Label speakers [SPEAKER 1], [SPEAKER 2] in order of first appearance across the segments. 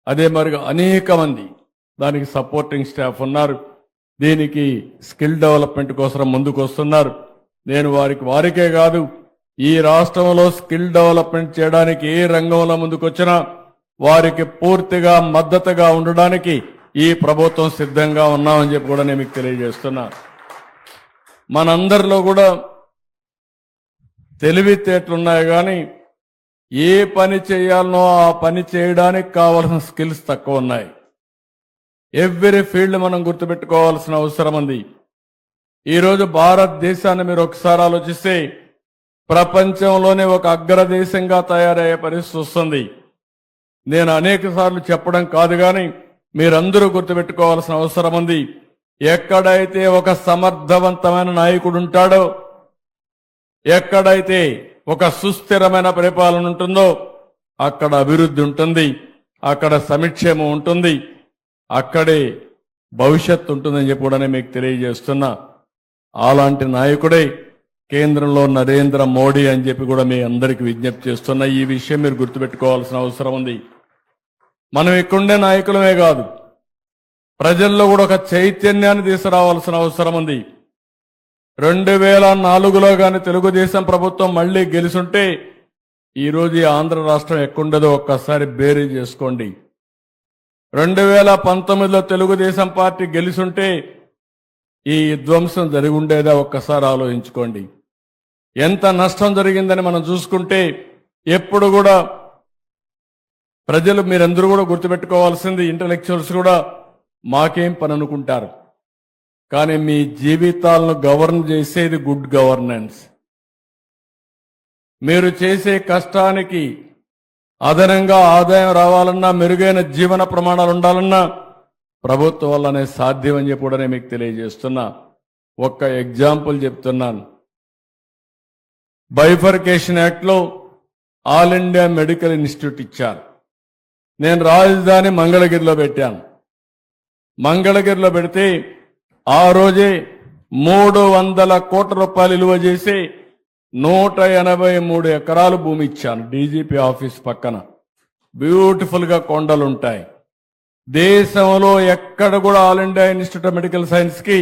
[SPEAKER 1] అదే మరిగా అనేక మంది దానికి సపోర్టింగ్ స్టాఫ్ ఉన్నారు. దీనికి స్కిల్ డెవలప్మెంట్ కోసం ముందుకు వస్తున్నారు. నేను వారికే కాదు, ఈ రాష్ట్రంలో స్కిల్ డెవలప్మెంట్ చేయడానికి ఏ రంగంలో ముందుకొచ్చినా వారికి పూర్తిగా మద్దతుగా ఉండడానికి ఈ ప్రభుత్వం సిద్ధంగా ఉన్నామని చెప్పి కూడా నేను మీకు తెలియజేస్తున్నా. మనందరిలో కూడా తెలివితేటలున్నాయి, కానీ ఏ పని చేయాలనో ఆ పని చేయడానికి కావాల్సిన స్కిల్స్ తక్కువ ఉన్నాయి. ఎవ్రీ ఫీల్డ్ మనం గుర్తుపెట్టుకోవాల్సిన అవసరం ఉంది. ఈరోజు భారతదేశాన్ని మీరు ఒకసారి ఆలోచిస్తే ప్రపంచంలోనే ఒక అగ్రదేశంగా తయారయ్యే పరిస్థితి వస్తుంది. నేను అనేక సార్లు చెప్పడం కాదు, కానీ మీరందరూ గుర్తుపెట్టుకోవాల్సిన అవసరం ఉంది. ఎక్కడైతే ఒక సమర్థవంతమైన నాయకుడు ఉంటాడో, ఎక్కడైతే ఒక సుస్థిరమైన పరిపాలన ఉంటుందో అక్కడ అభివృద్ధి ఉంటుంది, అక్కడ సంక్షేమం ఉంటుంది, అక్కడే భవిష్యత్తు ఉంటుందని చెప్పి కూడా మీకు తెలియజేస్తున్నా. అలాంటి నాయకుడే కేంద్రంలో నరేంద్ర మోడీ అని చెప్పి కూడా మీ అందరికీ విజ్ఞప్తి చేస్తున్నా. ఈ విషయం మీరు గుర్తుపెట్టుకోవాల్సిన అవసరం ఉంది. మనం ఇక్కడుండే నాయకులమే కాదు, ప్రజల్లో కూడా ఒక చైతన్యాన్ని తీసుకురావాల్సిన అవసరం ఉంది. 2004లో కానీ తెలుగుదేశం ప్రభుత్వం మళ్లీ గెలుచుంటే ఈరోజు ఈ ఆంధ్ర రాష్ట్రం ఎక్కడుండదో ఒక్కసారి బేరీ చేసుకోండి. 2019లో తెలుగుదేశం పార్టీ గెలుచుంటే ఈ విధ్వంసం జరిగి ఉండేదా ఒక్కసారి ఆలోచించుకోండి. ఎంత నష్టం జరిగిందని మనం చూసుకుంటే ఎప్పుడు కూడా ప్రజలు, మీరందరూ కూడా గుర్తుపెట్టుకోవాల్సింది, ఇంటలెక్చువల్స్ కూడా మాకేం పని అనుకుంటారు, కానీ మీ జీవితాలను గవర్న్ చేసేది గుడ్ గవర్నెన్స్. మీరు చేసే కష్టానికి అదనంగా ఆదాయం రావాలన్నా, మెరుగైన జీవన ప్రమాణాలు ఉండాలన్నా ప్రభుత్వం వల్లనే సాధ్యం అని చెప్పి కూడా నేను మీకు తెలియజేస్తున్నా. ఒక్క ఎగ్జాంపుల్ చెప్తున్నాను. బైఫర్కేషన్ యాక్ట్లో ఆల్ ఇండియా మెడికల్ ఇన్స్టిట్యూట్ ఇచ్చారు. నేను రాజధాని మంగళగిరిలో పెట్టాను. మంగళగిరిలో పెడితే ఆ రోజే 300 కోట్ల రూపాయలు విలువ చేసి 183 ఎకరాలు భూమి ఇచ్చాను. డీజీపీ ఆఫీస్ పక్కన బ్యూటిఫుల్ గా కొండలుంటాయి. దేశంలో ఎక్కడ కూడా all India institute of medical science కి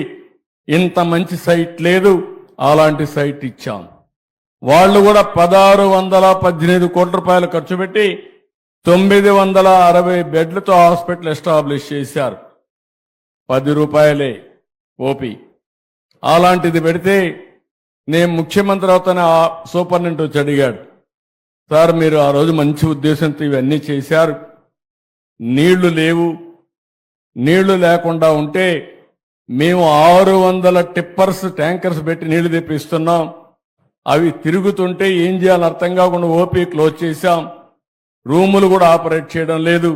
[SPEAKER 1] ఇంత మంచి సైట్ లేదు. అలాంటి సైట్ ఇచ్చాం. వాళ్ళు కూడా 1618 కోట్ల రూపాయలు ఖర్చు పెట్టి 960 బెడ్లతో హాస్పిటల్ ఎస్టాబ్లిష్ చేశారు. 10 రూపాయలే ఓపీ. అలాంటిది పెడితే నేను ముఖ్యమంత్రి అవుతానే ఆ సూపరింటెండెంట్ వచ్చి అడిగాడు, సార్ మీరు ఆ రోజు మంచి ఉద్దేశంతో ఇవన్నీ చేశారు, నీళ్లు లేవు, నీళ్లు లేకుండా ఉంటే మేము 600 టిప్పర్స్ ట్యాంకర్స్ పెట్టి నీళ్లు తెప్పిస్తున్నాం, అవి తిరుగుతుంటే ఏం చేయాలని అర్థం కాకుండా ఓపీ క్లోజ్ చేశాం, రూములు కూడా ఆపరేట్ చేయడం లేదు,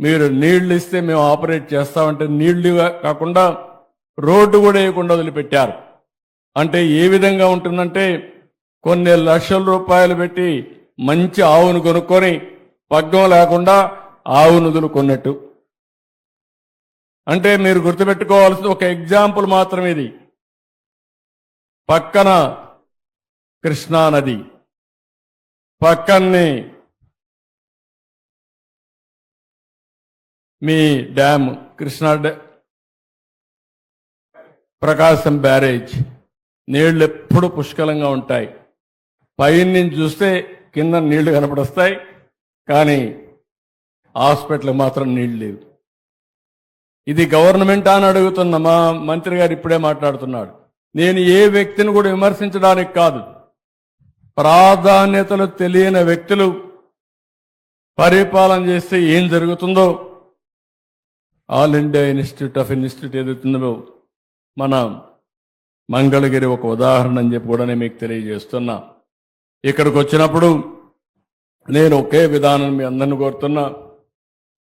[SPEAKER 1] మీరు నీళ్లు ఇస్తే మేము ఆపరేట్ చేస్తామంటే నీళ్లు కాకుండా రోడ్డు కూడా వేయకుండా వదిలిపెట్టారు. అంటే ఏ విధంగా ఉంటుందంటే కొన్ని లక్షల రూపాయలు పెట్టి మంచి ఆవును కొనుక్కొని పగ్గం లేకుండా ఆవును వదులుకున్నట్టు. అంటే మీరు గుర్తుపెట్టుకోవాల్సిన ఒక ఎగ్జాంపుల్ మాత్రం ఇది. పక్కన కృష్ణా నది, పక్కనే మీ డ్యామ్, కృష్ణా ప్రకాశం బ్యారేజ్, నీళ్లు ఎప్పుడు పుష్కలంగా ఉంటాయి. పైనుంచి చూస్తే కింద నీళ్లు కనపడొస్తాయి, కానీ హాస్పిటల్ మాత్రం నీళ్లు లేవు. ఇది గవర్నమెంట్ అని అడుగుతున్న మా మంత్రి గారు ఇప్పుడే మాట్లాడుతున్నాడు. నేను ఏ వ్యక్తిని కూడా విమర్శించడానికి కాదు, ప్రాధాన్యతలు తెలియని వ్యక్తులు పరిపాలన చేస్తే ఏం జరుగుతుందో ఆల్ ఇండియా ఇన్స్టిట్యూట్ ఏదైతుందో మన మంగళగిరి ఒక ఉదాహరణ అని చెప్పి కూడా నేను మీకు తెలియజేస్తున్నా. ఇక్కడికి వచ్చినప్పుడు నేను ఒకే విధానం మీ అందరిని కోరుతున్నా.